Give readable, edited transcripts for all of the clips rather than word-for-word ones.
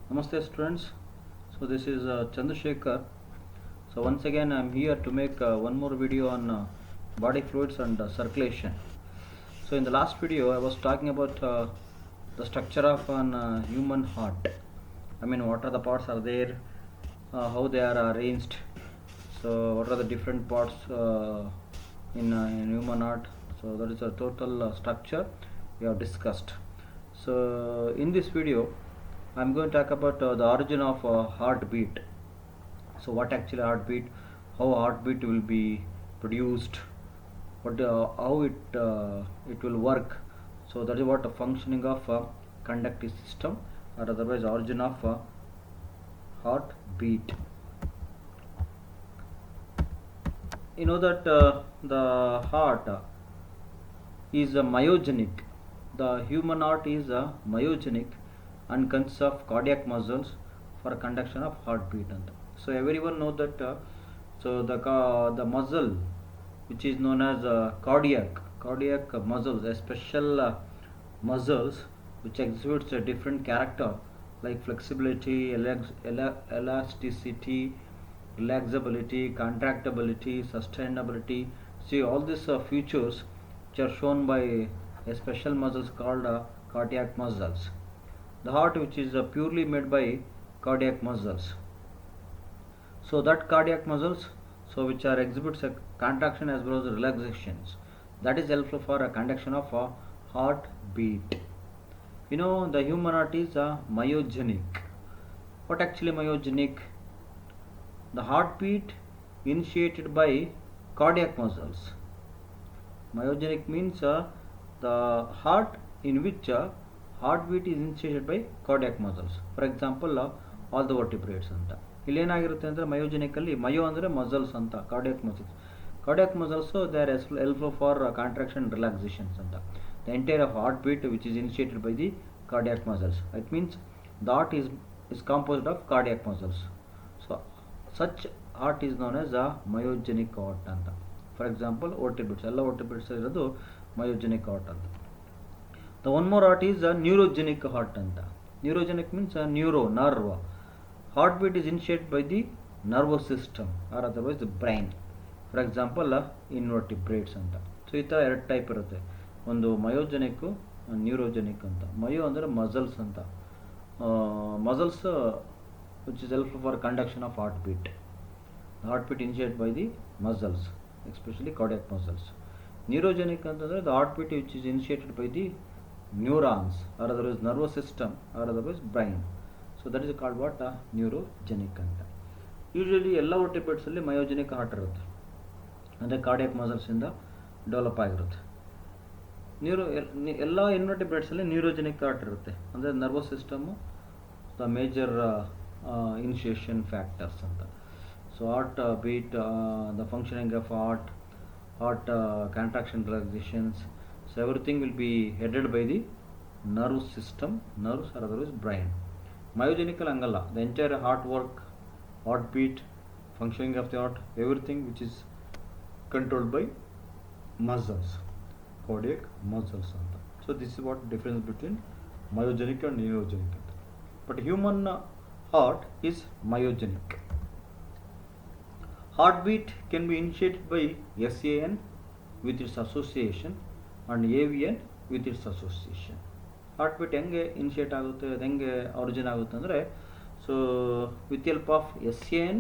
Namaste students. So this is Chandrasekhar. So once again I am here to make one more video on body fluids and circulation. So in the last video I was talking about the structure of an human heart. I mean, what are the parts are there, how they are arranged. So what are the different parts in human heart. So that is a total structure we have discussed. So in this video I am going to talk about the origin of heartbeat. So what actually heartbeat, how heartbeat will be produced, how it will work. So that is what the functioning of conductive system, or otherwise origin of heartbeat. You know that the heart is myogenic. The human heart is myogenic and consists of cardiac muscles for conduction of heartbeat. And so everyone know that. So the muscle which is known as cardiac muscles, a special muscles which exhibits a different character like flexibility, elasticity, relaxability, contractibility, sustainability. See, all these features which are shown by a special muscles called cardiac muscles. The heart which is purely made by cardiac muscles. So that cardiac muscles, so which are exhibits a contraction as well as relaxations, that is helpful for a conduction of a heartbeat. You know, the human heart is myogenic. What actually myogenic? The heartbeat initiated by cardiac muscles. Myogenic means the heart in which heartbeat is initiated by cardiac muscles. For example, all the vertebrates anta. ಇಲ್ಲಿ ಏನಾಗಿರುತ್ತೆ ಅಂದರೆ ಮಯೋಜೆನಿಕಲ್ಲಿ ಮಯೋ ಅಂದರೆ muscles ಅಂತ, cardiac muscles they are helpful for contraction relaxations ಅಂತ. The entire of heart beat which is initiated by the cardiac muscles. It means the heart is composed of cardiac muscles. So such heart is known as a myogenic heart ಅಂತ. For example vertebrates, ಎಲ್ಲ vertebrates ಇರೋದು myogenic heart ಅಂತ. The one more heart is neurogenic heart ಅಂತ. Neurogenic means nerve. Heartbeat is initiated by the nervous system or otherwise the brain. For example, invertebrates ಅಂತ. So ಈ ಥರ ಎರಡು type ಇರುತ್ತೆ, ಒಂದು ಮಯೋಜೆನಿಕ್ಕು, ನ್ಯೂರೋಜೆನಿಕ್ ಅಂತ. ಮಯೋ ಅಂದರೆ ಮಸಲ್ಸ್ ಅಂತ, muscles which is helpful for conduction of heartbeat. The heartbeat initiated by the muscles, especially cardiac muscles. Neurogenic ಅಂತಂದರೆ the heartbeat which is initiated by the neurons or otherwise nervous system or otherwise brain. So that is called what neurogenic ಅಂತ. Usually ಎಲ್ಲ ವರ್ಟಿಬ್ರೇಟ್ಸಲ್ಲಿ ಮಯೋಜೆನಿಕ್ heart ಇರುತ್ತೆ, ಅಂದರೆ cardiac ಮಸಲ್ಸಿಂದ develop ಆಗಿರುತ್ತೆ. ಎಲ್ಲ ಇನ್ವರ್ಟಿಬ್ರೇಟ್ಸಲ್ಲಿ neurogenic heart ಇರುತ್ತೆ, ಅಂದರೆ nervous system the major initiation factors ಅಂತ. So heart beat, the functioning of heart contraction relaxations, so everything will be headed by the nerve system, nerves or otherwise brain. ಮಯೋಜೆನಿಕಲ್ ಹಂಗಲ್ಲ, the entire heart work, heart beat, functioning of the heart, everything which is controlled by muscles, cardiac muscles ಅಂತ. So this is what difference between myogenic and neurogenic ಅಂತ. But human heart is myogenic. Heartbeat can be initiated by SAN with its association and AVN with its association. Heartbeat ಹೆಂಗೆ initiate ಆಗುತ್ತೆ, ಅದು ಹೆಂಗೆ origin ಆಗುತ್ತೆ ಅಂದರೆ, so with help of SAN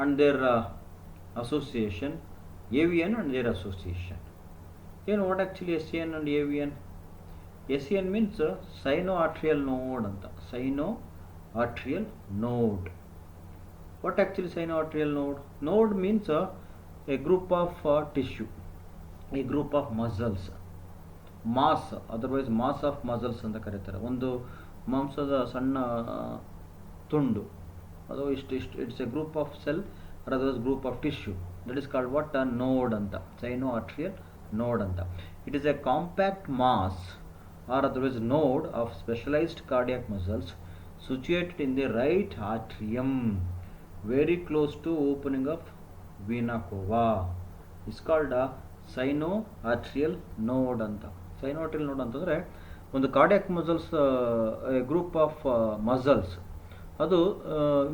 and their association, AVN and their association. ಏನು what actually SAN and AVN? SAN means sinoatrial node ಅಂತ. Sinoatrial node. What actually sinoatrial node? Node means a group of tissue, a group of muscles, mass, otherwise mass of muscles ಅಂತ ಕರೀತಾರೆ. ಒಂದು ಮಾಂಸದ ಸಣ್ಣ ತುಂಡು, ಅದು it's a group of cell or otherwise group of tissue, that is called what a node anta, sinoatrial node anta. It is a compact mass or otherwise node of specialized cardiac muscles situated in the right atrium, very close to opening of vena cava. It's called a sinoatrial node anta. Sinoatrial node ಅಂತಂದರೆ ಒಂದು cardiac muscles, group of muscles ಅದು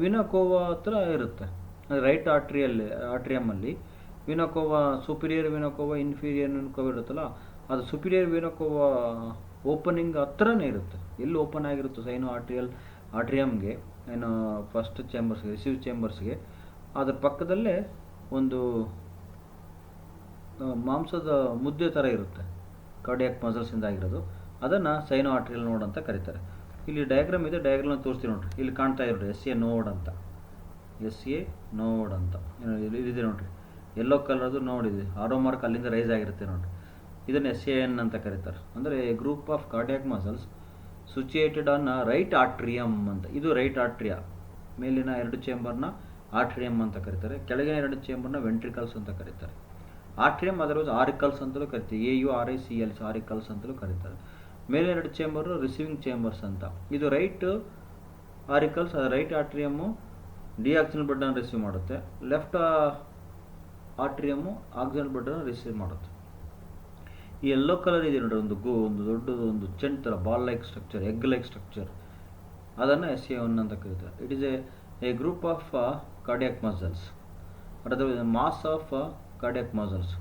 ವಿನಕೋವಾ ಹತ್ರ ಇರುತ್ತೆ. Right ಆಟ್ರಿಯಮಲ್ಲಿ ವಿನಕೋವಾ, superior ವಿನಕೋವಾ, inferior ವಿನಕೋವಾ ಇರುತ್ತಲ್ಲ, ಅದು superior ವಿನಕೋವಾ opening ಹತ್ರನೇ ಇರುತ್ತೆ. ಎಲ್ಲಿ ಓಪನ್ ಆಗಿರುತ್ತೆ ಸೈನೋ ಆಟ್ರಿಯಮ್ಗೆ, ಏನು ಫಸ್ಟ್ ಚೇಂಬರ್ಸ್ಗೆ, ರಿಸೀವ್ ಚೇಂಬರ್ಸ್ಗೆ, ಅದ್ರ ಪಕ್ಕದಲ್ಲೇ ಒಂದು ಮಾಂಸದ ಮುದ್ದೆ ಥರ ಇರುತ್ತೆ, ಕಾರ್ಡಿಯಾಕ್ ಮಸಲ್ಸಿಂದ ಆಗಿರೋದು. ಅದನ್ನು ಸೈನೋ ಆಟ್ರಿಯಲ್ ನೋಡ್ ಅಂತ ಕರೀತಾರೆ. ಇಲ್ಲಿ ಡಯಾಗ್ರಾಮ್ ಇದೆ, ಡಯಾಗ್ರಾಮ್ ತೋರಿಸ್ತೀವಿ ನೋಡ್ರಿ. ಇಲ್ಲಿ ಕಾಣ್ತಾ ಇರೋದು ಎಸ್ ಎ ನೋಡ್ ಅಂತ ಇದಿದೆ ನೋಡ್ರಿ, ಯೆಲ್ಲೋ ಕಲರ್ದು ನೋಡಿದೆ, ಆರೋ ಮಾರ್ಕ್ ಅಲ್ಲಿಂದ ರೈಸ್ ಆಗಿರುತ್ತೆ ನೋಡ್ರಿ. ಇದನ್ನು SAN ಅಂತ ಕರೀತಾರೆ. ಅಂದರೆ a group of cardiac muscles situated on right atrium ಅಂತ. ಇದು ರೈಟ್ ಆಟ್ರಿಯಾ. ಮೇಲಿನ 2 ಚೇಂಬರ್ನ ಆಟ್ರಿಯಮ್ ಅಂತ ಕರೀತಾರೆ, ಕೆಳಗಿನ 2 ಚೇಂಬರ್ನ ವೆಂಟ್ರಿಕಲ್ಸ್ ಅಂತ ಕರೀತಾರೆ. ಆಟ್ರಿಯಮ್ ಅದರ ಆರಿಕಲ್ಸ್ ಅಂತಲೂ ಕರಿತೀವಿ, AURICLs ಆರಿಕಲ್ಸ್ ಅಂತಲೂ ಕರೀತಾರೆ. ಮೇಲೆ 2 ಚೇಂಬರು ರಿಸೀವಿಂಗ್ ಚೇಂಬರ್ಸ್ ಅಂತ. ಇದು ರೈಟ್ ಆರಿಕಲ್ಸ್, ಅದು ರೈಟ್ ಆಟ್ರಿಯಮ್ಮು ಡಿಆಕ್ಸಿನಲ್ ಬ್ಲಡ್ಡನ್ನು ರಿಸೀವ್ ಮಾಡುತ್ತೆ, ಲೆಫ್ಟ್ ಆಟ್ರಿಯಮ್ಮು ಆಕ್ಸಿನಲ್ ಬ್ಲಡ್ಡನ್ನು ರಿಸೀವ್ ಮಾಡುತ್ತೆ. ಈ ಯೆಲ್ಲೋ ಕಲರ್ ಇದೆ ನೋಡಿ, ಒಂದು ದೊಡ್ಡದು ಒಂದು ಚೆಂಡ್ ಥರ, ball like structure, egg like structure, ಅದನ್ನು SA1 ಅಂತ ಕರೀತಾರೆ. It is a group of cardiac muscles, mass of cardiac muscles,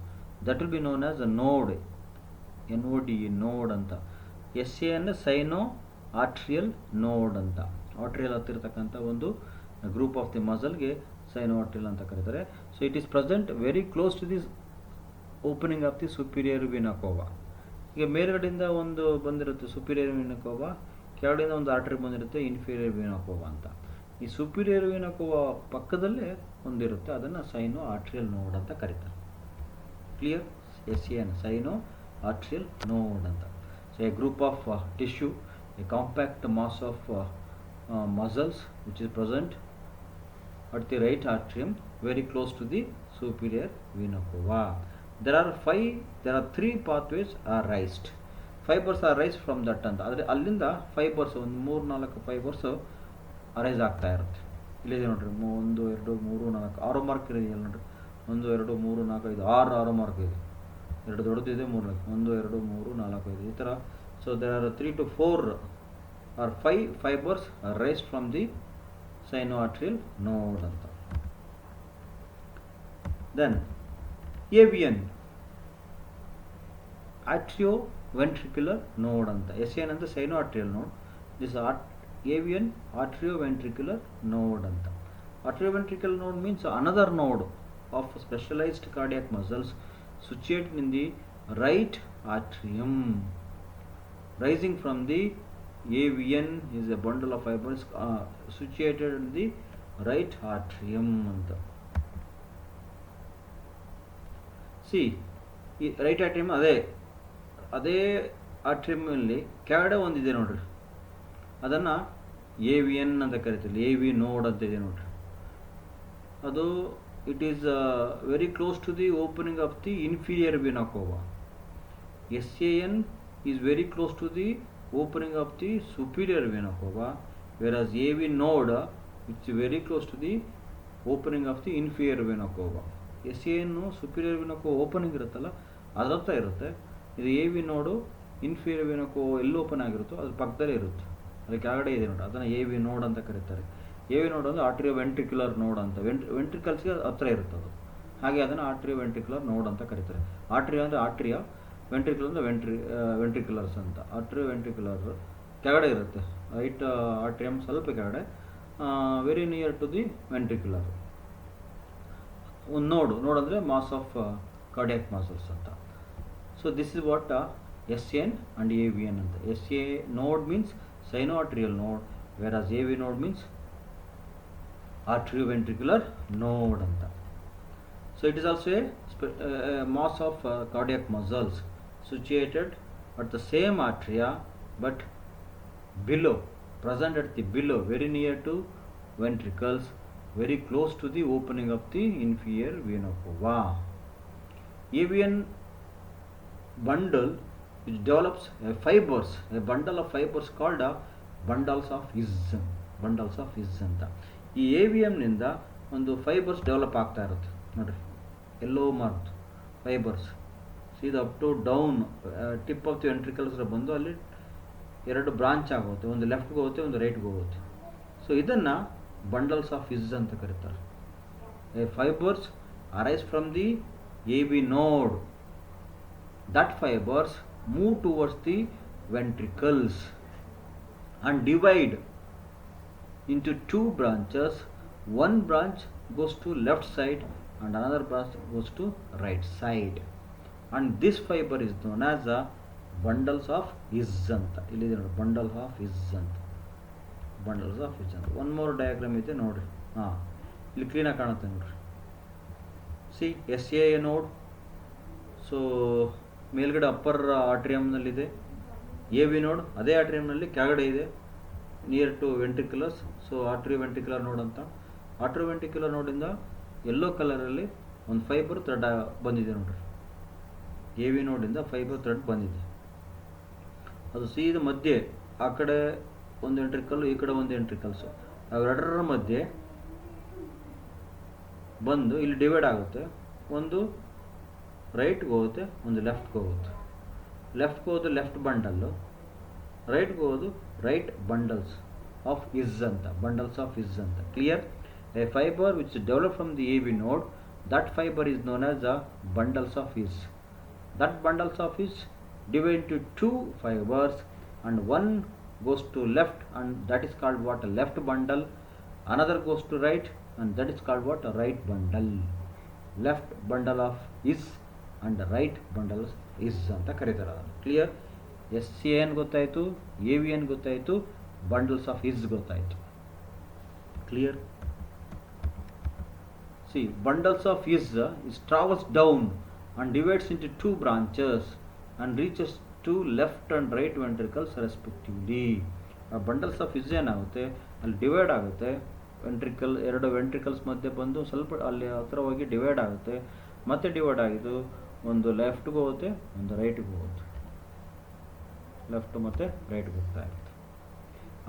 that will be known as a node, NOD ನೋಡ್ ಅಂತ. SAN ಸೈನೋ ಆಟ್ರಿಯಲ್ ನೋಡ್ ಅಂತ. ಆಟ್ರಿಯಲ್ ಹತ್ತಿರತಕ್ಕಂಥ ಒಂದು ಗ್ರೂಪ್ ಆಫ್ ದಿ ಮಸಲ್ಗೆ sinoatrial ಅಂತ ಕರೀತಾರೆ. So it is present very close to this opening of the superior vena cava. ಈಗ ಮೇಲ್ಗಡೆಯಿಂದ ಒಂದು ಬಂದಿರುತ್ತೆ ಸುಪೀರಿಯರ್ ವಿನಕೋವಾ, ಕೆಳಗಡೆಯಿಂದ ಒಂದು ಆರ್ಟರಿ ಬಂದಿರುತ್ತೆ ಇನ್ಫೀರಿಯರ್ ವಿನಕೋವಾ ಅಂತ. ಈ ಸುಪೀರಿಯರ್ ವಿನಕೋವಾ ಪಕ್ಕದಲ್ಲೇ ಒಂದಿರುತ್ತೆ, ಅದನ್ನು ಸೈನೋ ಆಟ್ರಿಯಲ್ ನೋಡ್ ಅಂತ ಕರೀತಾರೆ. ಕ್ಲಿಯರ್? SAN ಸೈನೋ ಆಟ್ರಿಯಲ್ ನೋಡ್ ಅಂತ. So a group of tissue, a compact mass of muscles which is present at the right atrium very close to the superior vena cava. There are 3 pathways are raised. Fibers are raised from that ಅಂತ. ಆದರೆ ಅಲ್ಲಿಂದ fibres ಒಂದು 3-4 fibres arise ಆಗ್ತಾ ಇರುತ್ತೆ. ಇಲ್ಲಿದೆ ನೋಡ್ರಿ, 1 2 3 4 arrow mark ಇದೆ ನೋಡ್ರಿ, 1 2 3 4 5 6 ಆರೋ ಮಾರ್ಕ್ ಇದೆ, 2 ದೊಡ್ಡದಿದೆ, 3 1 2 3 4 5 ಈ ಥರ. So there are 3 to 4 or 5 fibers are raised from the sinoatrial node ಅಂತ. Then AVN, atrioventricular node ಅಂತ. SAN ಅಂತ sinoatrial node, this AVN atrioventricular node ಅಂತ. Atrioventricular node means another node of specialized cardiac muscles situated in the right atrium, rising from the AVN is a bundle of fibers situated in the right atrium ಅಂತ. C ಈ right ಆಟ್ರಿಯಮ್ ಅದೇ ಆಟ್ರಿಯಮಲ್ಲಿ ಕೆಳಗಡೆ ಒಂದಿದೆ ನೋಡ್ರಿ, ಅದನ್ನು AVN ಅಂತ ಕರಿತೀವಿ, AV ನೋಡ್ ಅಂತ ಇದೆ ನೋಡ್ರಿ. ಅದು it is very close to the opening of the inferior vena cava. SAN is very close to the opening of the superior vena cava, whereas AV node it's very close to the opening of the inferior vena cava. SAN superior vena cava opening ಇರುತ್ತಲ್ಲ ಅದರ ಹತ್ರ ಇರುತ್ತೆ. ಇದು AV ನೋಡು inferior vena cava ಎಲ್ಲಿ open ಆಗಿರುತ್ತೋ ಅದ್ರ ಪಕ್ಕದಲ್ಲೇ ಇರುತ್ತೆ, ಅದು ಕೆಳಗಡೆ ಇದೆ ನೋಡಿ, ಅದನ್ನು AV ನೋಡ್ ಅಂತ ಕರೀತಾರೆ. AV ನೋಡ್ ಅಂದರೆ ಆಟ್ರಿಯೋವೆಂಟ್ರಿಕ್ಯುಲರ್ ನೋಡ್ ಅಂತ, ವೆಂಟ್ರಿಕಲ್ಸ್ಗೆ ಹತ್ರ ಇರುತ್ತೆ ಅದು, ಹಾಗೆ ಅದನ್ನು ಆಟ್ರಿಯೋವೆಂಟ್ರಿಕ್ಯುಲರ್ ನೋಡ್ ಅಂತ ಕರೀತಾರೆ. ಆಟ್ರಿಯಾ ಅಂದರೆ ಆಟ್ರಿಯಾ, ವೆಂಟ್ರಿಕ್ಯುಲರ್ ಅಂದರೆ ವೆಂಟ್ರಿಕ್ಯುಲರ್ಸ್ ಅಂತ. ಆಟ್ರಿಯೋವೆಂಟ್ರಿಕ್ಯುಲರ್ ಕೆಳಗಡೆ ಇರುತ್ತೆ, ರೈಟ್ ಆಟ್ರಿಯಮ್ ಸ್ವಲ್ಪ ಕೆಳಗಡೆ, very near to the ventricular. ಒಂದು ನೋಡ್ ಅಂದರೆ ಮಾಸ್ ಆಫ್ ಕಾರ್ಡಿಯಾಕ್ ಮಸಲ್ಸ್ ಅಂತ. So this is what SAN and AVN ಅಂತ. SA node means sinoatrial node, whereas AV node means atrioventricular node ಅಂತ. So it is also a mass of cardiac muscles situated at the same atria but below, present at the below, very near to ventricles, very close to the opening of the inferior vena cava. AVN bundle which develops a bundle of fibers called bundles of His ಅಂತ. ಈ AVM ನಿಂದ ಒಂದು fibres develop ಆಗ್ತಾ ಇರುತ್ತೆ ನೋಡ್ರಿ, ಎಲ್ಲೋ ಮಾರ್ಕ್ fibres ಸೀದಾ up to down tip of the ventricles ಬಂದು ಅಲ್ಲಿ 2 ಬ್ರಾಂಚ್ ಆಗುತ್ತೆ, ಒಂದು ಲೆಫ್ಟ್ಗೆ ಹೋಗುತ್ತೆ, ಒಂದು ರೈಟ್ಗೆ ಹೋಗುತ್ತೆ. ಸೊ ಸೊ ಇದನ್ನು ಬಂಡಲ್ಸ್ ಆಫ್ ಹಿಸ್ ಅಂತ ಕರೀತಾರೆ. A fibers arise from the AV node. That fibers move towards the ventricles and divide into two branches. One branch goes to left side and another branch goes to right side. And this fiber is known as a bundles of His ಅಂತ. ಇಲ್ಲಿ bundles of His ಅಂತ. Bundles of His ಅಂತ. One more diagram ಇದೆ ನೋಡ್ರಿ. ಇಲ್ಲಿ ಕ್ಲೀನಾಗಿ ಕಾಣುತ್ತೆ ನೋಡ್ರಿ. ಸಿ SA ನೋಡ್. ಸೊ ಮೇಲ್ಗಡೆ ಅಪ್ಪರ್ ಆಟ್ರಿಯಮ್ನಲ್ಲಿದೆ. AV ನೋಡ್ ಅದೇ ಆಟ್ರಿಯಮ್ನಲ್ಲಿ ಕೆಳಗಡೆ ಇದೆ, ನಿಯರ್ ಟು ವೆಂಟ್ರಿಕ್ಯುಲರ್ಸ್. ಸೊ ಆಟ್ರಿವೆಂಟ್ರಿಕ್ಯುಲರ್ ನೋಡ್ ಅಂತ. ಆಟ್ರಿವೆಂಟ್ರಿಕ್ಯುಲರ್ ನೋಡಿಂದ ಯೆಲ್ಲೋ ಕಲರಲ್ಲಿ ಒಂದು ಫೈಬರ್ ಥ್ರೆಡ್ ಬಂದಿದೆ ನೋಡ್ರಿ. AV ನೋಡಿಂದ ಫೈಬರ್ ಥ್ರೆಡ್ ಬಂದಿದೆ. ಅದು ಸೀದ ಮಧ್ಯೆ ಆ ಕಡೆ ಒಂದು ವೆಂಟ್ರಿಕಲ್, ಈ ಕಡೆ ಒಂದು ವೆಂಟ್ರಿಕಲ್ಸು, ಅವೆರಡರ ಮಧ್ಯೆ ಬಂದು ಇಲ್ಲಿ ಡಿವೈಡ್ ಆಗುತ್ತೆ. ಒಂದು ರೈಟ್ಗೆ ಹೋಗುತ್ತೆ, ಒಂದು ಲೆಫ್ಟ್ಗೆ ಹೋಗುತ್ತೆ. ಲೆಫ್ಟ್ಗೆ ಹೋದು ಲೆಫ್ಟ್ ಬಂಡಲ್ಲು, ರೈಟ್ಗೆ ಹೋದು ರೈಟ್ ಬಂಡಲ್ಸ್ ಆಫ್ ಹಿಸ್ ಅಂತ. ಬಂಡಲ್ಸ್ ಆಫ್ ಹಿಸ್ ಅಂತ. Clear? A fibre which develop from the AV node, that fiber is known as the bundles of His. That bundles of His divide into two fibers and one goes to left and that is called what? A left bundle. Another goes to right and that is called what? A right bundle. Left bundle of His and right bundle His ಅಂತ ಕರೀತಾರೆ. Clear? SCN ಗೊತ್ತಾಯಿತು, AVN ಗೊತ್ತಾಯಿತು, bundles of His ಗೊತ್ತಾಯಿತು. Clear? See, bundles of His travels down and divides into two branches and reaches to left and right ventricles respectively. Bundles of His ಏನಾಗುತ್ತೆ, ಅಲ್ಲಿ divide ಆಗುತ್ತೆ. Ventricle, ಎರಡು ventricles ಮಧ್ಯೆ ಬಂದು ಸ್ವಲ್ಪ ಅಲ್ಲಿ ಹತ್ರ ಹೋಗಿ ಡಿವೈಡ್ ಆಗುತ್ತೆ. ಮತ್ತೆ ಡಿವೈಡ್ ಆಗಿದ್ದು ಒಂದು ಲೆಫ್ಟ್ಗೆ ಹೋಗುತ್ತೆ, ಒಂದು ರೈಟ್ಗೆ ಹೋಗುತ್ತೆ. ಲೆಫ್ಟ್ ಮತ್ತು ರೈಟ್ಗೆ ಹೋಗ್ತಾ ಇರುತ್ತೆ.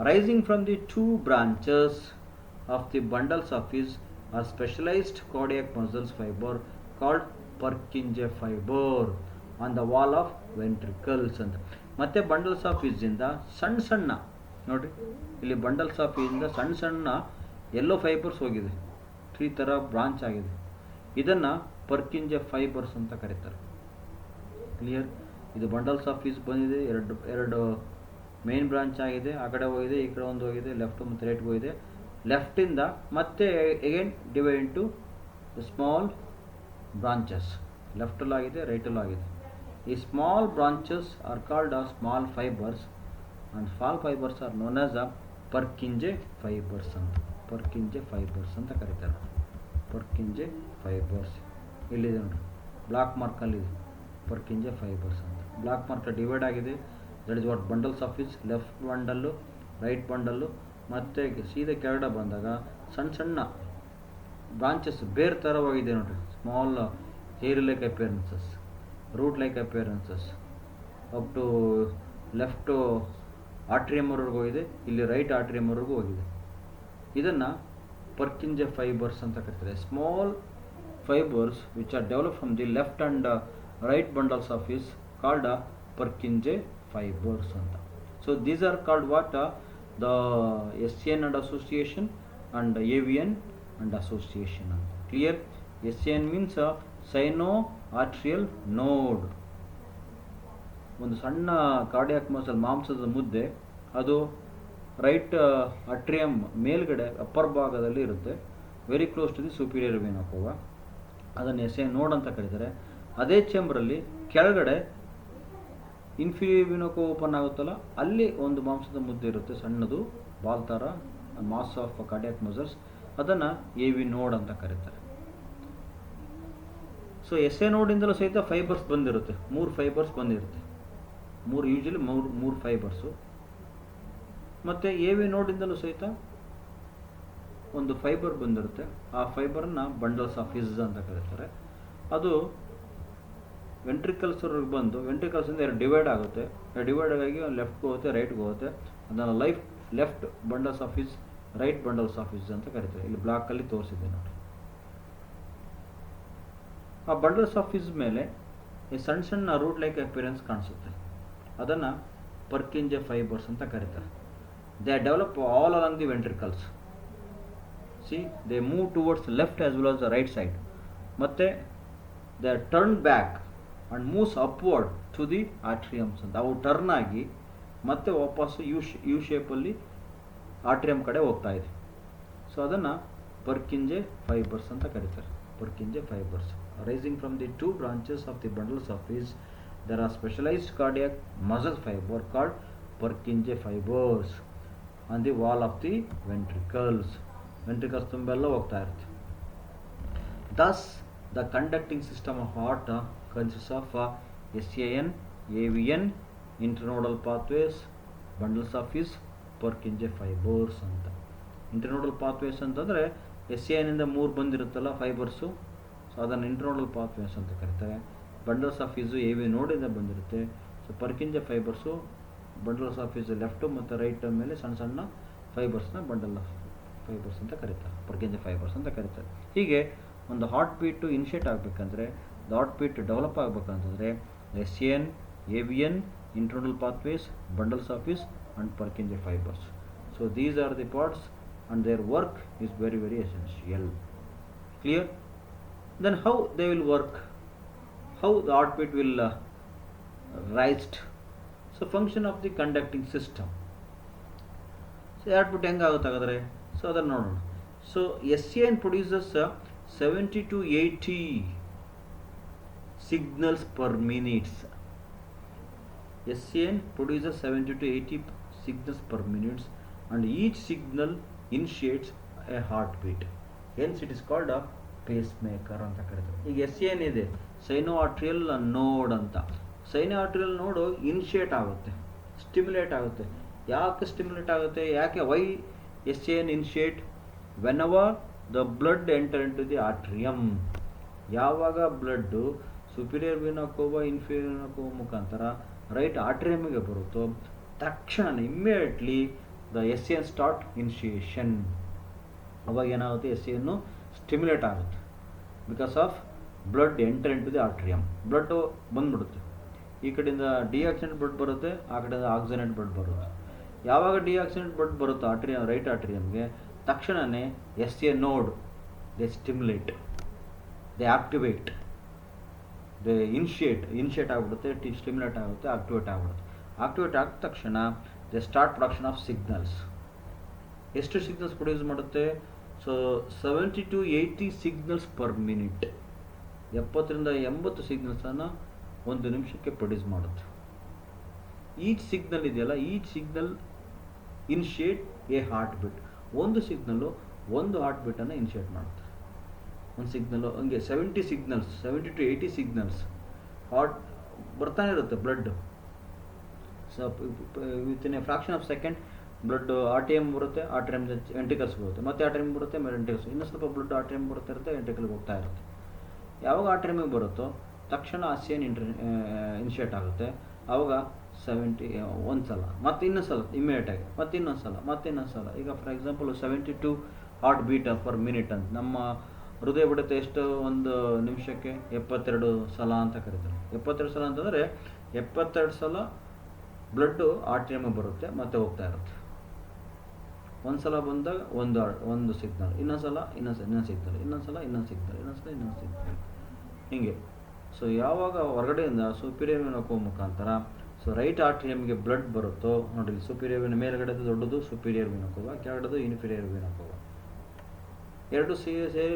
Arising from the two branches of the bundles of His are specialized cardiac muscles fiber called Purkinje fiber on the wall of ventricles ಅಂತ. ಮತ್ತೆ ಬಂಡಲ್ಸ್ ಆಫ್ His ಇಂದ ಸಣ್ಣ ಸಣ್ಣ ನೋಡ್ರಿ, ಇಲ್ಲಿ ಬಂಡಲ್ಸ್ ಆಫ್ His ಇಂದ ಸಣ್ಣ ಸಣ್ಣ ಎಲ್ಲೋ ಫೈಬರ್ಸ್ ಹೋಗಿದೆ, ಟ್ರೀ ಥರ ಬ್ರಾಂಚ್ ಆಗಿದೆ. ಇದನ್ನು ಪರ್ಕಿಂಜೆ ಫೈಬರ್ಸ್ ಅಂತ ಕರೀತಾರೆ. ಕ್ಲಿಯರ್? ಇದು ಬಂಡಲ್ಸ್ ಆಫ್ His ಬಂದಿದೆ, ಎರಡು ಮೇನ್ ಬ್ರಾಂಚ್ ಆಗಿದೆ, ಆ ಕಡೆ ಹೋಗಿದೆ, ಈ ಕಡೆ ಒಂದು ಹೋಗಿದೆ, ಲೆಫ್ಟ್ ಮತ್ತು ರೈಟ್ಗೆ ಹೋಗಿದೆ. ಲೆಫ್ಟಿಂದ ಮತ್ತೆ again divide into small branches, ಲೆಫ್ಟಲ್ಲೂ ಆಗಿದೆ, ರೈಟಲ್ಲೂ ಆಗಿದೆ. ಈ small branches are called small fibres and small fibres are known as a Purkinje fibres ಅಂತ. ಪರ್ಕಿಂಜೆ ಫೈಬರ್ಸ್ ಅಂತ ಕರೀತಾರೆ. ಪರ್ಕಿಂಜೆ ಫೈಬರ್ಸ್ ಇಲ್ಲಿದೆ ನೋಡಿ, ಬ್ಲಾಕ್ ಮಾರ್ಕಲ್ಲಿದೆ ಪರ್ಕಿಂಜೆ ಫೈಬರ್ಸ್ ಅಂತ. ಬ್ಲಾಕ್ ಮಾರ್ಕ್ ಡಿವೈಡ್ ಆಗಿದೆ. That is what bundles of His. Left bundle, right bundle, ಮತ್ತು ಸೀದಾ ಕೆಳಗಡೆ ಬಂದಾಗ ಸಣ್ಣ ಸಣ್ಣ ಬ್ರಾಂಚಸ್ ಬೇರೆ ಥರವಾಗಿದೆ ನೋಡಿರಿ. Small hair like appearances, root like appearances up to left ಆಟ್ರಿಯಮ್ವರೆಗೂ ಹೋಗಿದೆ, ಇಲ್ಲಿ ರೈಟ್ ಆಟ್ರಿಯಮ್ವರೆಗೂ ಹೋಗಿದೆ. ಇದನ್ನು ಪರ್ಕಿಂಜೆ ಫೈಬರ್ಸ್ ಅಂತ ಕರೀತಾರೆ. Small fibres which are develop from the left and right bundles of His called Purkinje fibres ಅಂತ. So these are called what? The SCN and association and AVN and association. Clear? SCN means sino-arterial node. ಒಂದು ಸಣ್ಣ cardiac muscle, ಮಾಂಸದ ಮುದ್ದೆ, ಅದು right ಅಟ್ರಿಯಮ್ ಮೇಲ್ಗಡೆ upper ಭಾಗದಲ್ಲಿ ಇರುತ್ತೆ, very close to the superior vein of. ಅದನ್ನು SCN ನೋಡ್ ಅಂತ ಕರೀತಾರೆ. ಅದೇ ಚೇಂಬರಲ್ಲಿ ಕೆಳಗಡೆ ಇನ್ಫೀರಿಯರ್ ವಿನೋಕೋ ಓಪನ್ ಆಗುತ್ತಲ್ಲ, ಅಲ್ಲಿ ಒಂದು ಮಾಂಸದ ಮುದ್ದೆ ಇರುತ್ತೆ, ಸಣ್ಣದು ಬಾಲ್ ಥರ, ಮಾಸ್ ಆಫ್ ಕಾರ್ಡಿಯಾಕ್ ಮಸಲ್ಸ್. ಅದನ್ನು AV ನೋಡ್ ಅಂತ ಕರೀತಾರೆ. ಸೊ SA ನೋಡಿಂದಲೂ ಸಹಿತ ಫೈಬರ್ಸ್ ಬಂದಿರುತ್ತೆ, 3 ಫೈಬರ್ಸ್ ಬಂದಿರುತ್ತೆ, ಯೂಶಲಿ ಮೂರು ಫೈಬರ್ಸು. ಮತ್ತು AV ನೋಡಿಂದಲೂ ಸಹಿತ ಒಂದು ಫೈಬರ್ ಬಂದಿರುತ್ತೆ. ಆ ಫೈಬರನ್ನು ಬಂಡಲ್ಸ್ ಆಫ್ His ಅಂತ ಕರೀತಾರೆ. ಅದು ವೆಂಟ್ರಿಕಲ್ಸ್ವರೆಗೆ ಬಂದು ವೆಂಟ್ರಿಕಲ್ಸಿಂದ ಎರಡು ಡಿವೈಡ್ ಆಗುತ್ತೆ. ಡಿವೈಡ್ ಆಗಿ ಲೆಫ್ಟ್ಗೆ ಹೋಗುತ್ತೆ, ರೈಟ್ಗೆ ಹೋಗುತ್ತೆ. ಅದನ್ನು left bundles of His, right bundles of His ಅಂತ ಕರೀತಾರೆ. ಇಲ್ಲಿ ಬ್ಲಾಕಲ್ಲಿ ತೋರಿಸಿದೆ ನೋಡಿ. ಆ ಬಂಡಲ್ಸ್ ಆಫ್ His ಮೇಲೆ ಈ ಸಣ್ಣ ಸಣ್ಣ ರೂಟ್ ಲೈಕ್ ಅಪಿಯರೆನ್ಸ್ ಕಾಣಿಸುತ್ತೆ. ಅದನ್ನು ಪರ್ಕಿಂಜೆ ಫೈಬರ್ಸ್ ಅಂತ ಕರೀತಾರೆ. They develop all along the ventricles. See, they move towards left as well as the right side. ಮತ್ತೆ they turn back and moves upward to the atriums ಅಂತ. ಅವು turn ಆಗಿ ಮತ್ತೆ ವಾಪಸ್ಸು ಯು ಶೇಪಲ್ಲಿ ಆಟ್ರಿಯಂ ಕಡೆ ಹೋಗ್ತಾ ಇದೆ. ಸೊ ಅದನ್ನು ಪರ್ಕಿಂಜೆ ಫೈಬರ್ಸ್ ಅಂತ ಕರೀತಾರೆ. Purkinje fibres rising from the two branches of the bundle surface there are specialized cardiac muscle fiber called Purkinje fibers on the wall of the ventricles. Ventricles ತುಂಬೆಲ್ಲ ಹೋಗ್ತಾ ಇರುತ್ತೆ. Thus the conducting system of heart consists of SAN, AVN, internodal pathways, bundles of his Purkinje fibers ಅಂತ. Internodal pathways ಅಂತಂದರೆ SAN ಇಂದ 3 ಬಂದಿರುತ್ತಲ್ಲ fibres, so ಅದನ್ನು internodal pathways ಅಂತ ಕರೀತಾರೆ. Bundles of fees AV ನೋಡಿಂದ ಬಂದಿರುತ್ತೆ. So Purkinje fibres bundles of fees left ಮತ್ತು right ಮೇಲೆ ಸಣ್ಣ ಸಣ್ಣ ಫೈಬರ್ಸ್ನ ಬಂಡಲ್ ಆಫ್ ಫೈಬರ್ಸ್ ಅಂತ ಕರೀತಾರೆ, ಪರ್ಕಿಂಜೆ ಫೈಬರ್ಸ್ ಅಂತ ಕರೀತಾರೆ. ಹೀಗೆ ಒಂದು ಹಾರ್ಟ್ ಬೀಟು ಇನಿಷಿಯೇಟ್ ಆಗಬೇಕಂದ್ರೆ, ಹಾರ್ಟ್ ಬೀಟ್ ಡೆವಲಪ್ ಆಗಬೇಕಂತಂದರೆ SAN, AVN, internal pathways, bundles of fish and Purkinje fibers. So these are the parts and their work is very very essential. Clear? Then how they will work? How the heartbeat will rise? So function of the conducting system. So heartbeat ಹೆಂಗೆ ಆಗುತ್ತೆ ಹಾಗಾದರೆ? So ಅದನ್ನು ನೋಡೋಣ. So SAN produces 70 to 80 signals per minute. SAN produces 70 to 80 signals per minute and each signal initiates a heartbeat. Hence it is called a pacemaker ಅಂತ ಕರೀತಾರೆ. ಈಗ SAN ಇದೆ, cyano arterial node ಅಂತ. ಸೈನೋ ಆರ್ಟ್ರಿಯಲ್ ನೋಡು ಇನಿಷಿಯೇಟ್ ಆಗುತ್ತೆ, stimulate ಆಗುತ್ತೆ. ಯಾಕೆ stimulate ಆಗುತ್ತೆ? ಯಾಕೆ? Why SAN initiate? Whenever the blood enter into the atrium. ಯಾವಾಗ blood superior vena cava inferior vena cava ಮುಖಾಂತರ ರೈಟ್ ಆರ್ಟ್ರಿಯಮ್ಗೆ ಬರುತ್ತೋ ತಕ್ಷಣ immediately the SAN start initiation. ಅವಾಗ ಏನಾಗುತ್ತೆ? SAN ಸ್ಟಿಮ್ಯುಲೇಟ್ ಆಗುತ್ತೆ because of blood enter into the atrium. Blood ಬಂದ್ಬಿಡುತ್ತೆ. ಈ ಕಡೆಯಿಂದ ಡಿಆಕ್ಸಿನೇಟ್ ಬ್ಲಡ್ ಬರುತ್ತೆ, ಆ ಕಡೆಯಿಂದ ಆಕ್ಸಿನೇಟ್ ಬ್ಲಡ್ ಬರುತ್ತೆ. ಯಾವಾಗ ಡಿಆಕ್ಸಿನೇಟ್ ಬ್ಲಡ್ ಬರುತ್ತೋ ರೈಟ್ ಆರ್ಟ್ರಿಯಮ್ಗೆ, ತಕ್ಷಣವೇ SAN ನೋಡ್ they stimulate, they activate, they initiate ಆಗಿಬಿಡುತ್ತೆ, ಸ್ಟಿಮ್ಯುಲೇಟ್ ಆಗುತ್ತೆ, ಆಕ್ಟಿವೇಟ್ ಆಗಿಬಿಡುತ್ತೆ. ಆಕ್ಟಿವೇಟ್ ಆಗಿದ ತಕ್ಷಣ they start production of signals. ಎಷ್ಟು ಸಿಗ್ನಲ್ಸ್ ಪ್ರೊಡ್ಯೂಸ್ ಮಾಡುತ್ತೆ? So 70 to 80 signals per minute. 70ರಿಂದ 80 ಸಿಗ್ನಲ್ಸನ್ನು ಒಂದು ನಿಮಿಷಕ್ಕೆ ಪ್ರೊಡ್ಯೂಸ್ ಮಾಡುತ್ತೆ. ಈಚ್ ಸಿಗ್ನಲ್ ಇದೆಯಲ್ಲ, each signal initiate A heart beat. ಒಂದು ಸಿಗ್ನಲ್ಲು ಒಂದು ಹಾರ್ಟ್ ಬೀಟನ್ನು ಇನಿಷಿಯೇಟ್ ಮಾಡುತ್ತೆ. ಒಂದು ಸಿಗ್ನಲ್ಲು ಹಂಗೆ 70 ಸಿಗ್ನಲ್ಸ್, 70 to 80 ಸಿಗ್ನಲ್ಸ್ ಹಾರ್ಟ್ ಬರ್ತಾನೆ ಇರುತ್ತೆ. Blood within a fraction of second blood ಆರ್ಟಿಎಮ್ ಬರುತ್ತೆ, ಆರ್ಟಿಎಮ್ ವೆಂಟ್ರಿಕಲ್ಸ್ ಬರುತ್ತೆ, ಮತ್ತೆ ಆರ್ಟಿಎಮ್ ಬರುತ್ತೆ, ಮೇಲೆ ವೆಂಟ್ರಿಕಲ್ಸ್, ಇನ್ನೂ ಸ್ವಲ್ಪ ಬ್ಲಡ್ ಆರ್ಟಿಎಮ್ ಬರುತ್ತೆ ಇರುತ್ತೆ, ವೆಂಟ್ರಿಕಲ್ಗೆ ಹೋಗ್ತಾ ಇರುತ್ತೆ. ಯಾವಾಗ ಆರ್ಟಿಎಮ್ಗೆ ಬರುತ್ತೋ ತಕ್ಷಣ SAN ಇನಿಷಿಯೇಟ್ ಆಗುತ್ತೆ. ಆವಾಗ 70 ಒಂದು ಸಲ, ಮತ್ತೆ ಇನ್ನೊಂದು ಸಲ ಇಮ್ಮಿಡಿಯೇಟಾಗಿ, ಮತ್ತೆ ಇನ್ನೊಂದು ಸಲ, ಮತ್ತೆ ಇನ್ನೊಂದು ಸಲ. ಈಗ for example 72 heart beat per minute ಅಂತ. ನಮ್ಮ ಹೃದಯ ಬಡಿತ ಎಷ್ಟು? ಒಂದು ನಿಮಿಷಕ್ಕೆ 72 ಸಲ ಅಂತ ಕರೀತಾರೆ. 72 ಸಲ ಅಂತಂದರೆ 72 ಸಲ ಬ್ಲಡ್ಡು ಆರ್ಟಿಎಮ್ಗೆ ಬರುತ್ತೆ, ಮತ್ತೆ ಹೋಗ್ತಾ ಇರುತ್ತೆ. ಒಂದು ಸಲ ಬಂದಾಗ ಒಂದು ಸಿಗ್ನಲ್, ಇನ್ನೊಂದು ಸಲ ಇನ್ನೊಂದು ಸಿಗ್ನಲ್, ಇನ್ನೊಂದು ಸಲ ಇನ್ನೊಂದು ಸಿಗ್ನಲ್, ಇನ್ನೊಂದು ಸಲ ಇನ್ನೊಂದು ಸಿಗ್ನಲ್, ಹೀಗೆ. ಸೊ ಯಾವಾಗ ಹೊರಗಡೆಯಿಂದ ಸುಪೀರಿಯರ್ ವೀನಾ ಕೋವಾ ಮುಖಾಂತರ ಸೊ ರೈಟ್ ಆರ್ಟ್ರಿಯಮ್ಗೆ ಬ್ಲಡ್ ಬರುತ್ತೋ ನೋಡಿ, ಸುಪೀರಿಯರ್ ವೀನಾ ಮೇಲ್ಗಡೆದು ದೊಡ್ಡದು superior vena khoa, ಕೆಳಗಡೆದು inferior vena khoa, ಎರಡು ಸೇರಿ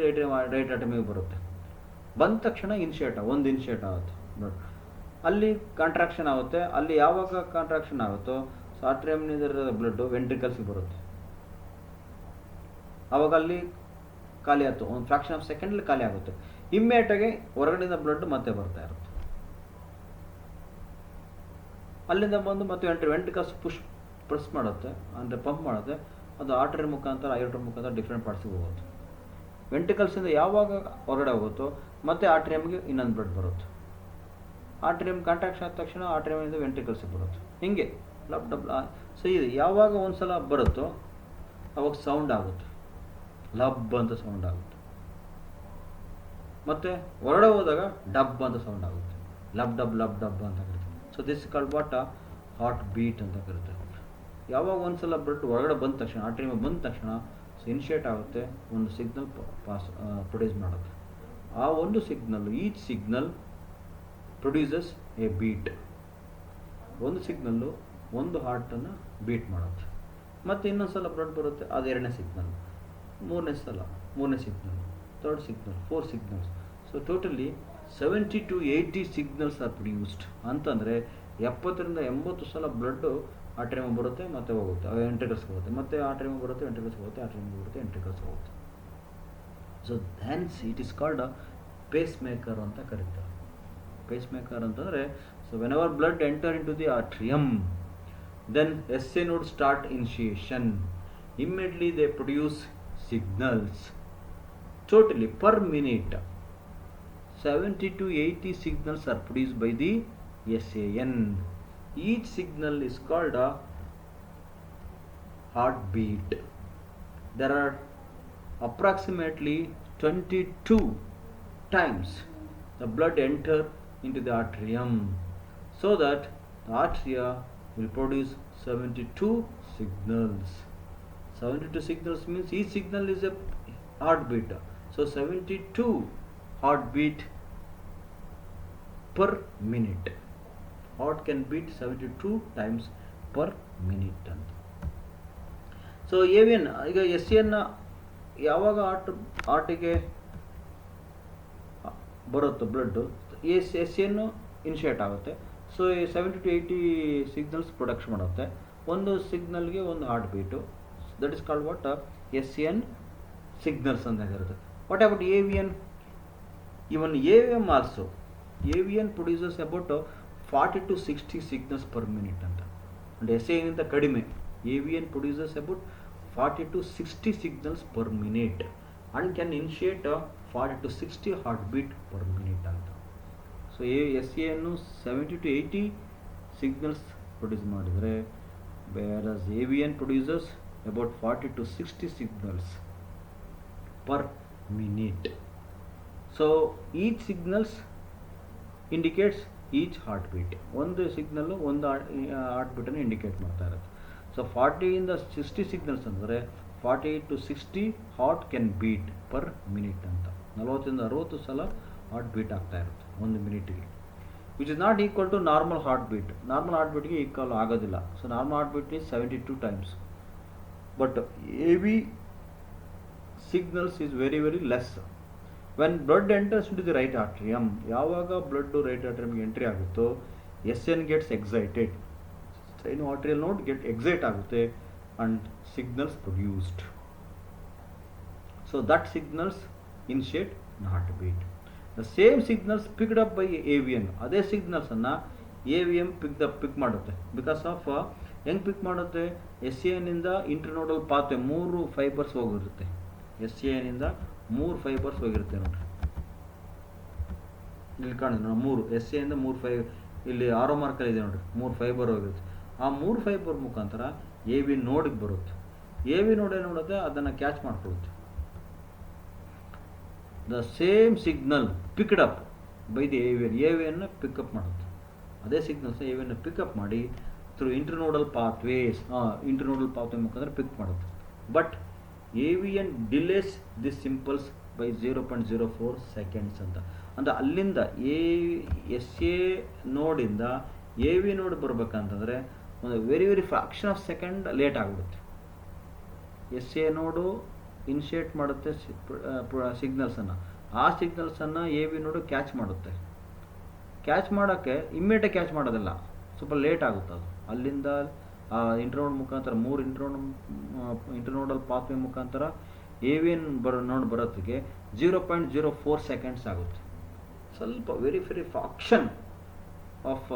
ರೈಟ್ ಆರ್ಟ್ರಿಯಮ್ಗೆ ಬರುತ್ತೆ. ಬಂದ ತಕ್ಷಣ ಒಂದು ಇನಿಷಿಯೇಟ್ ಆಗುತ್ತೆ ಬ್ಲಡ್. ಅಲ್ಲಿ ಕಾಂಟ್ರಾಕ್ಷನ್ ಆಗುತ್ತೆ. ಅಲ್ಲಿ ಯಾವಾಗ ಕಾಂಟ್ರಾಕ್ಷನ್ ಆಗುತ್ತೋ ಸೊ ಆರ್ಟ್ರಿಯಮ್ನಿಂದ ಬ್ಲಡ್ಡು ವೆಂಟ್ರಿಕಲ್ಸ್ಗೆ ಬರುತ್ತೆ. ಆವಾಗ ಅಲ್ಲಿ ಖಾಲಿ ಆಯಿತು, ಒಂದು ಫ್ರಾಕ್ಷನ್ ಆಫ್ ಸೆಕೆಂಡಲ್ಲಿ ಖಾಲಿ ಆಗುತ್ತೆ. ಇಮ್ಮಿಡಿಯೇಟಾಗಿ ಹೊರಗಡೆಯಿಂದ ಬ್ಲಡ್ ಮತ್ತೆ ಬರ್ತಾ ಇರುತ್ತೆ. ಅಲ್ಲಿಂದ ಬಂದು ಮತ್ತೆ ವೆಂಟ್ರಿಕಲ್ಸ್ ಪ್ರೆಸ್ ಮಾಡುತ್ತೆ, ಅಂದರೆ ಪಂಪ್ ಮಾಡುತ್ತೆ. ಅದು ಆರ್ಟರಿ ಮುಖಾಂತರ ಐರೋಟರ್ ಮುಖಾಂತರ ಡಿಫ್ರೆಂಟ್ ಪಾರ್ಟ್ಸ್ಗೆ ಹೋಗುತ್ತೆ. ವೆಂಟ್ರಿಕಲ್ಸಿಂದ ಯಾವಾಗ ಹೊರಗಡೆ ಹೋಗುತ್ತೋ ಮತ್ತೆ ಆರ್ಟ್ರಿಯಮ್ಗೆ ಇನ್ನೊಂದು ಬ್ಲಡ್ ಬರುತ್ತೆ. ಆರ್ಟ್ರಿಯಮ್ ಕಾಂಟ್ರಾಕ್ಷನ್ ಆದ ತಕ್ಷಣ ಆರ್ಟ್ರಿಯಮಿಂದ ವೆಂಟ್ರಿಕಲ್ಸಿಗೆ ಬರುತ್ತೆ. ಹೀಗೆ ಡಬ್. ಸೊ ಇದು ಯಾವಾಗ ಒಂದು ಸಲ ಬರುತ್ತೋ ಅವಾಗ ಸೌಂಡ್ ಆಗುತ್ತೆ, ಲಬ್ ಅಂತ ಸೌಂಡ್ ಆಗುತ್ತೆ. ಮತ್ತು ಹೊರಡೆ ಹೋದಾಗ ಡಬ್ ಅಂತ ಸೌಂಡ್ ಆಗುತ್ತೆ, ಲಬ್ ಡಬ್ ಅಂತ ಕರೀತಾರೆ. So this called what heart beat ಅಂತ ಕರೀತಾರೆ. ಯಾವಾಗ ಒಂದ್ಸಲ ಬ್ಲಡ್ ಹೊರಗಡೆ ಬಂದ ತಕ್ಷಣ ಆರ್ಟ್ರಿಯಮ್ ಬಂದ ತಕ್ಷಣ ಇನಿಷಿಯೇಟ್ ಆಗುತ್ತೆ, ಒಂದು ಸಿಗ್ನಲ್ ಪ್ರೊಡ್ಯೂಸ್ ಮಾಡುತ್ತೆ. ಆ ಒಂದು signal, each signal produces a beat. ಒಂದು ಸಿಗ್ನಲ್ಲು ಒಂದು ಹಾರ್ಟನ್ನು ಬೀಟ್ ಮಾಡುತ್ತೆ. ಮತ್ತು ಇನ್ನೊಂದು ಸಲ ಬ್ಲಡ್ ಬರುತ್ತೆ, ಅದು ಎರಡನೇ ಸಿಗ್ನಲ್, ಮೂರನೇ signal, third signal, 4 signals. So totally 70 to 80 signals R produced. ಅಂತಂದರೆ 70 to 80 ಸಲ ಬ್ಲಡ್ಡು ಆರ್ಟ್ರಿಯಮ್ ಬರುತ್ತೆ ಮತ್ತು ಹೋಗುತ್ತೆ, ವೆಂಟ್ರಿಕಲ್ಸ್ಗೆ ಹೋಗುತ್ತೆ, ಮತ್ತು ಆರ್ಟ್ರಿಯಮ್ ಬರುತ್ತೆ, ವೆಂಟ್ರಿಕಲ್ಸ್ಗೆ ಹೋಗುತ್ತೆ, ಆರ್ಟ್ರಿಯಮ್ ಬರುತ್ತೆ, ವೆಂಟ್ರಿಕಲ್ಸ್ಗೆ ಹೋಗುತ್ತೆ. So hence it is called a pacemaker ಅಂತ ಕರೀತಾರೆ. ಪೇಸ್ ಮೇಕರ್ ಅಂತಂದರೆ, so whenever blood enter into the atrium, then SA node start initiation. Immediately they produce signals. Totally per minute 70 to 80 signals are produced by the SAN. Each signal is called a heartbeat. There are approximately 22 times the blood enter into the atrium, so that the atria will produce 72 signals. 72 signals means each signal is a heartbeat. So 72 heartbeat per minute. Heart can beat 72 times per minute ಅಂತ. So avian ಈಗ SAN ಯಾವಾಗ ಆರ್ಟಿಗೆ ಬರುತ್ತೋ blood, SAN initiate ಆಗುತ್ತೆ. So 70 to 80 signals production ಮಾಡುತ್ತೆ. ಒಂದು ಸಿಗ್ನಲ್ಗೆ ಒಂದು heart beat, that is called what SAN signals ಅಂತ ಇರುತ್ತೆ. What about AVN? Even AVM also, AVN produces about 40 to 60 signals per minute ಅಂತ. ಅಂಡ್ SAN ಕಡಿಮೆ. AVN produces about 40 to 60 signals per minute and can initiate 40 to 60 heart beat per minute ಅಂತ. So SAN 70 to 80 signals produce ಮಾಡಿದರೆ, whereas AVN produces about 40 to 60 signals per minute. So each signals indicates each heart beat. ಒಂದು signal ಒಂದು heart ಬೀಟನ್ನು indicate ಮಾಡ್ತಾ ಇರುತ್ತೆ. So 40 ಇಂದ 60 signals ಅಂದರೆ 40 to 60 heart can beet per minute ಅಂತ. 40 ಇಂದ 60 ಸಲ ಹಾರ್ಟ್ ಬೀಟ್ ಆಗ್ತಾ ಇರುತ್ತೆ ಒಂದು ಮಿನಿಟ್ಗೆ, which is not equal to normal heart beat. Normal heart ಬೀಟ್ಗೆ ಈಕ್ವಲ್ ಆಗೋದಿಲ್ಲ. So normal heart beat is 72 times, but AV signals is very very less. When blood enters into the right atrium, ಯಾವಾಗ blood right ಆರ್ಟ್ರಿಯಮ್ಗೆ entry ಆಗುತ್ತೋ SN gets excited, atrial node get excite ಆಗುತ್ತೆ and signals produced. So that signals initiate heart beat. The same signals picked up by AVN. ಅದೇ ಸಿಗ್ನಲ್ಸನ್ನು AVM ಪಿಕ್ ಮಾಡುತ್ತೆ. Because of ಹೆಂಗೆ ಪಿಕ್ ಮಾಡುತ್ತೆ? SAN ಇಂದ internodal pathway 3 fibres ಹೋಗಿರುತ್ತೆ. SAN ಇಂದ 3 fibres ಹೋಗಿರುತ್ತೆ ನೋಡ್ರಿ, ಇಲ್ಲಿ ಕಾಣಿದೆ ನೋಡಿ 3. SAN ಇಂದ 3 ಇಲ್ಲಿ ಆರೋ ಮಾರ್ಕಲ್ಲಿ ಇದೆ ನೋಡ್ರಿ, 3 ಫೈಬರ್ ಹೋಗಿರುತ್ತೆ. ಆ 3 ಫೈಬರ್ ಮುಖಾಂತರ AV ನೋಡಿಗೆ ಬರುತ್ತೆ. AV ನೋಡ್ ಏನು ಮಾಡುತ್ತೆ? ಅದನ್ನು ಕ್ಯಾಚ್ ಮಾಡ್ಕೊಳ್ಳುತ್ತೆ. The same signal picked up by the AVN pick up ಮಾಡುತ್ತೆ. ಅದೇ ಸಿಗ್ನಲ್ಸ್ AVN ಪಿಕಪ್ ಮಾಡಿ through internodal pathways, internodal pathway ಮುಖಾಂತರ ಪಿಕ್ ಮಾಡುತ್ತೆ. But AVN delays this signals by 0.04 seconds ಅಂತ. ಅಂದರೆ ಅಲ್ಲಿಂದ SA ನೋಡಿಂದ AV ನೋಡ್ ಬರಬೇಕಂತಂದರೆ ಒಂದು very very fraction of second late ಆಗಿಬಿಡುತ್ತೆ. SA ನೋಡು ಇನಿಷಿಯೇಟ್ ಮಾಡುತ್ತೆ ಸಿಗ್ನಲ್ಸನ್ನು, ಆ ಸಿಗ್ನಲ್ಸನ್ನು AV ನೋಡು ಕ್ಯಾಚ್ ಮಾಡುತ್ತೆ. ಕ್ಯಾಚ್ ಮಾಡೋಕ್ಕೆ ಇಮ್ಮಿಡಿಯೇಟ್ ಕ್ಯಾಚ್ ಮಾಡೋದಿಲ್ಲ, ಸ್ವಲ್ಪ ಲೇಟ್ ಆಗುತ್ತೆ ಅದು. ಅಲ್ಲಿಂದ ಇಂಟರ್ನೋಡ್ ಮುಖಾಂತರ 3 ಇಂಟರ್ನೋಡಲ್ ಪಾತ್ವೇ ಮುಖಾಂತರ AVN ನೋಡ್ ಬರೋದಕ್ಕೆ 0.04 ಸೆಕೆಂಡ್ಸ್ ಆಗುತ್ತೆ. ಸ್ವಲ್ಪ very very fraction of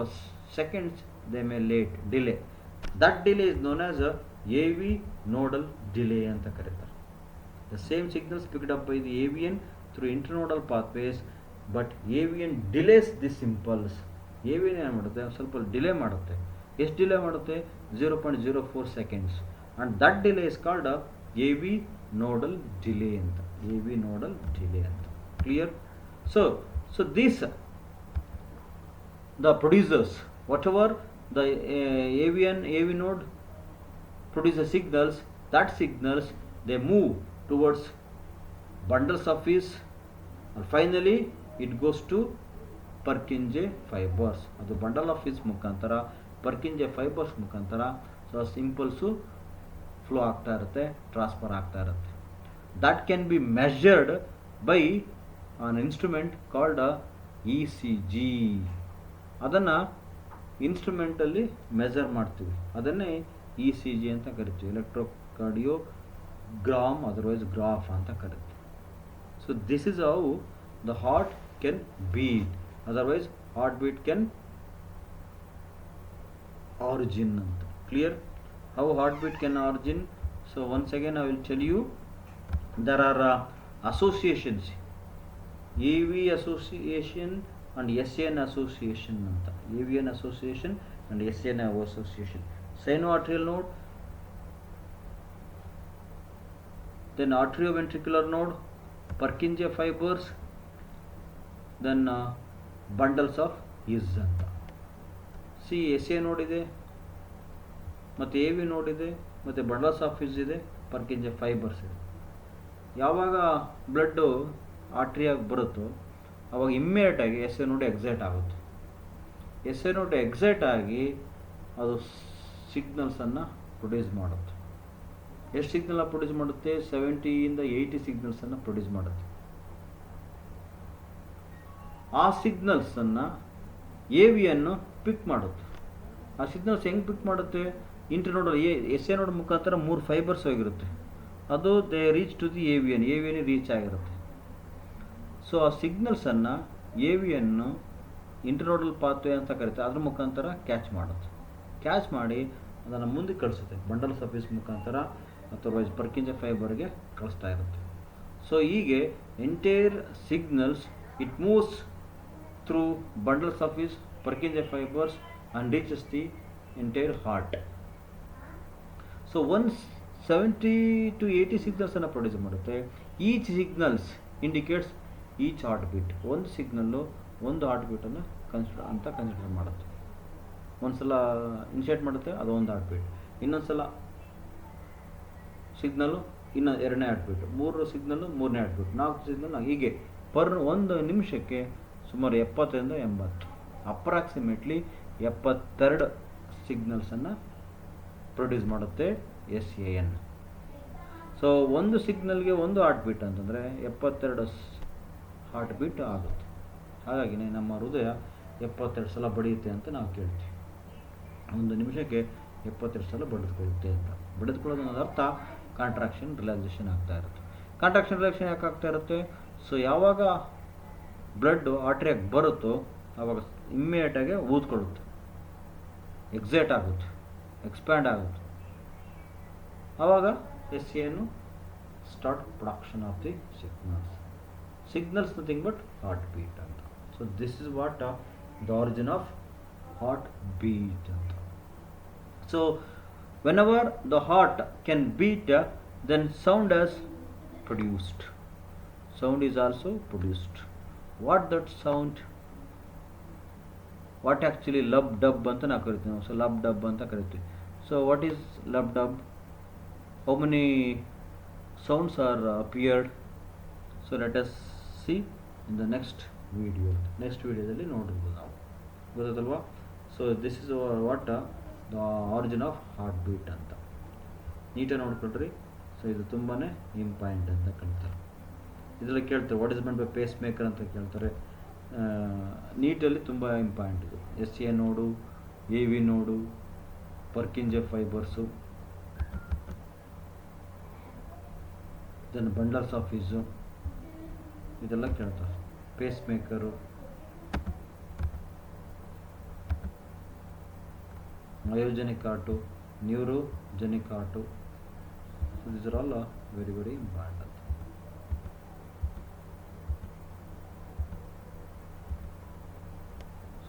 seconds they may delay. That delay is known as AV nodal delay ಅಂತ ಕರೀತಾರೆ. The same signals picked up by the AVN through internodal pathways, but AVN delays this impulse. AVN ಏನು ಮಾಡುತ್ತೆ? ಸ್ವಲ್ಪ delay ಮಾಡುತ್ತೆ. ಎಷ್ಟು delay ಮಾಡುತ್ತೆ? 0.04 seconds. And that delay is called AV nodal delay ಅಂತ. AV nodal delay ಅಂತ. Clear? So these the producers, whatever the AV node produces signals. That signals they move towards bundles of his, and finally it goes to Purkinje fibers. ಅದು bundle of his ಮುಖಾಂತರ Purkinje fibres ಮುಖಾಂತರ so ಇಂಪಲ್ಸು flow ಆಗ್ತಾ ಇರುತ್ತೆ, transfer ಆಗ್ತಾ ಇರುತ್ತೆ. That can be measured by on instrument called ECG. ಅದನ್ನು ಇನ್ಸ್ಟ್ರೂಮೆಂಟಲ್ಲಿ measure ಮಾಡ್ತೀವಿ, ಅದನ್ನೇ ECG ಅಂತ ಕರಿತೀವಿ, ಎಲೆಕ್ಟ್ರೋಕಾರ್ಡಿಯೋಗ್ರಾಮ್ ಅದರ್ವೈಸ್ ಗ್ರಾಫ್ ಅಂತ ಕರಿತೀವಿ. So this is how the heart can beat, otherwise heartbeat can origin. Clear how heartbeat can origin? So once again I will tell you, there are associations, AV association and SAN association anta. AVN association and SAN association. Sinoatrial node, then arterioventricular node, Purkinje fibers, then bundles of his ಅಂತ. C SA ನೋಡ್ ಇದೆ, ಮತ್ತು AV ನೋಡ್ ಇದೆ, ಮತ್ತು bundles of his ಇದೆ, Purkinje fibres ಇದೆ. ಯಾವಾಗ ಬ್ಲಡ್ಡು ಆರ್ಟ್ರಿಯಾಗಿ ಬರುತ್ತೋ ಆವಾಗ ಇಮ್ಮಿಡಿಯೇಟಾಗಿ SA ನೋಡ್ ಎಕ್ಸೈಟ್ ಆಗುತ್ತೆ. SA ನೋಡ್ ಎಕ್ಸೈಟ್ ಆಗಿ ಅದು ಸಿಗ್ನಲ್ಸನ್ನು ಪ್ರೊಡ್ಯೂಸ್ ಮಾಡುತ್ತೆ. ಎಷ್ಟು ಸಿಗ್ನಲ್ ಪ್ರೊಡ್ಯೂಸ್ ಮಾಡುತ್ತೆ? 70ಇಂದ 80 ಸಿಗ್ನಲ್ಸನ್ನು ಪ್ರೊಡ್ಯೂಸ್ ಮಾಡುತ್ತೆ. ಆ ಸಿಗ್ನಲ್ಸನ್ನು AVಯನ್ನು ಪಿಕ್ ಮಾಡುತ್ತೆ. ಆ ಸಿಗ್ನಲ್ಸ್ ಹೆಂಗೆ ಪಿಕ್ ಮಾಡುತ್ತೆ? ಇಂಟರ್ನೋಡ್ SA ನೋಡ್ ಮುಖಾಂತರ 3 ಫೈಬರ್ಸ್ ಹೋಗಿರುತ್ತೆ, ಅದು they reach to the AVN reach ಆಗಿರುತ್ತೆ. ಸೊ ಆ ಸಿಗ್ನಲ್ಸನ್ನು AVಯನ್ನು ಇಂಟರ್ನೋಡಲ್ ಪಾತ್ವೇ ಅಂತ ಕರೀತಾರೆ, ಅದ್ರ ಮುಖಾಂತರ ಕ್ಯಾಚ್ ಮಾಡುತ್ತೆ. ಕ್ಯಾಚ್ ಮಾಡಿ ಅದನ್ನು ಮುಂದೆ ಕಳಿಸುತ್ತೆ, ಬಂಡಲ್ಸ್ ಆಫ್ ಹಿಸ್ ಮುಖಾಂತರ ಅಥವಾ ಪರ್ಕಿಂಜೆ ಫೈಬರ್ಗೆ ಕಳಿಸ್ತಾ ಇರುತ್ತೆ. ಸೊ ಹೀಗೆ entire signals it moves through bundles of his Purkinje fibres and reaches the entire heart. So once 70 to 80 signals ಅನ್ನು ಪ್ರೊಡ್ಯೂಸ್ ಮಾಡುತ್ತೆ. Each signals indicates each heart beat. ಒಂದು signal ಒಂದು ಹಾರ್ಟ್ ಬೀಟನ್ನು ಕನ್ಸಿಡರ್ ಮಾಡುತ್ತೆ. ಒಂದ್ಸಲ ಇನಿಷಿಯೇಟ್ ಮಾಡುತ್ತೆ, ಅದು ಒಂದು ಹಾರ್ಟ್ ಬೀಟ್. ಇನ್ನೊಂದು ಸಲ ಸಿಗ್ನಲ್ಲು ಎರಡನೇ ಹಾರ್ಟ್ ಬೀಟು, 3 ಸಿಗ್ನಲ್ಲು ಮೂರನೇ ಹಾರ್ಟ್ ಬೀಟ್, 4 ಸಿಗ್ನಲ್, ಹೀಗೆ ಪರ್ ಒಂದು ನಿಮಿಷಕ್ಕೆ ಸುಮಾರು 70ರಿಂದ 80 ಅಪ್ರಾಕ್ಸಿಮೇಟ್ಲಿ 72 ಸಿಗ್ನಲ್ಸನ್ನು ಪ್ರೊಡ್ಯೂಸ್ ಮಾಡುತ್ತೆ SAN. ಸೊ ಒಂದು ಸಿಗ್ನಲ್ಗೆ ಒಂದು ಹಾರ್ಟ್ ಬೀಟ್ ಅಂತಂದರೆ 72 ಹಾರ್ಟ್ ಬೀಟ್ ಆಗುತ್ತೆ. ಹಾಗಾಗಿನೇ ನಮ್ಮ ಹೃದಯ 72 ಸಲ ಬಡಿಯುತ್ತೆ ಅಂತ ನಾವು ಕೇಳ್ತೀವಿ. ಒಂದು ನಿಮಿಷಕ್ಕೆ 72 ಸಲ ಬಡಿದುಕೊಳ್ಳುತ್ತೆ ಅಂತ. ಬಡಿದುಕೊಳ್ಳೋದು ಅನ್ನೋದು ಅರ್ಥ ಕಾಂಟ್ರಾಕ್ಷನ್ ರಿಲ್ಯಾಕ್ಸೇಷನ್ ಆಗ್ತಾ ಇರುತ್ತೆ. ಕಾಂಟ್ರಾಕ್ಷನ್ ರಿಲ್ಯಾಕ್ಸೇಷನ್ ಯಾಕೆ ಆಗ್ತಾ ಇರುತ್ತೆ? ಸೊ ಯಾವಾಗ ಬ್ಲಡ್ಡು ಆರ್ಟ್ರಿಯಾಗಿ ಬರುತ್ತೋ ಆವಾಗ ಇಮ್ಮಿಡಿಯೇಟಾಗಿ ಊದ್ಕೊಳ್ಳುತ್ತೆ, ಎಕ್ಸೈಟ್ ಆಗುತ್ತೆ, ಎಕ್ಸ್ಪ್ಯಾಂಡ್ ಆಗುತ್ತೆ. ಆವಾಗ SAN start production of the signals nothing but heart beet ಅಂತ. So this is what the origin of heart beat ಅಂತ. So whenever the heart can beat, then sound is produced. Sound is also produced. What that sound? What actually lub dub ಅಂತ ನಾವು ಕರಿತೀವಿ. So ಲಬ್ dub ಅಂತ ಕರಿತೀವಿ. So what is lub dub? How many sounds are appeared? So let us see in the next ವಿಡಿಯೋದಲ್ಲಿ ನೋಡಿರ್ಬೋದು ನಾವು, ಗೊತ್ತಾಯ್ತಲ್ವಾ? ಸೊ this is what the origin of heart beat ಅಂತ. ನೀಟಾಗಿ ನೋಡ್ಕೊಳ್ರಿ. ಸೊ ಇದು ತುಂಬಾ ಇಂಪಾರ್ಟೆಂಟ್ ಅಂತ ಕರೀತಾರೆ. ಇದರಲ್ಲಿ ಕೇಳ್ತಾರೆ what is meant by pacemaker ಅಂತ ಕೇಳ್ತಾರೆ. ನೀಟಲ್ಲಿ ತುಂಬ ಇಂಪಾರ್ಟೆಂಟ್ ಇದು. SAN node, AV node, Purkinje fibres, then bundles of His, ಇದೆಲ್ಲ ಕೇಳ್ತಾರೆ. Pacemaker, myogenic heart, neurogenic heart. So this are all very very important.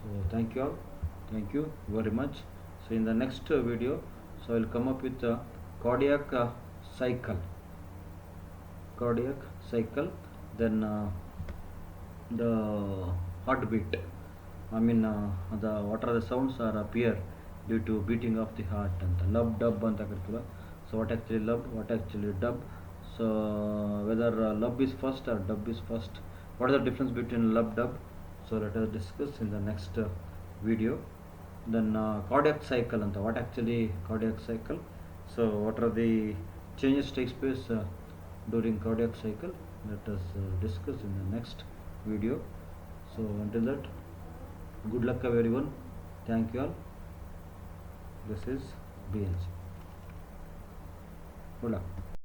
So thank you all, thank you very much. So in the next video, so I will come up with a cardiac cycle, then the heartbeat. I mean what are the sounds are appear due to beating of the heart ಅಂತ. Lub dub ಅಂತ ಕರಿತೀವ. So what actually lub, what actually dub. So whether lub is first or dub is first, what is the difference between lub dub? So let us discuss in the next video. Then cardiac cycle anta, what actually cardiac cycle. So what are the changes takes place during cardiac cycle, let us discuss in the next video. So until that, good luck everyone, thank you all. This is BLC. Good luck.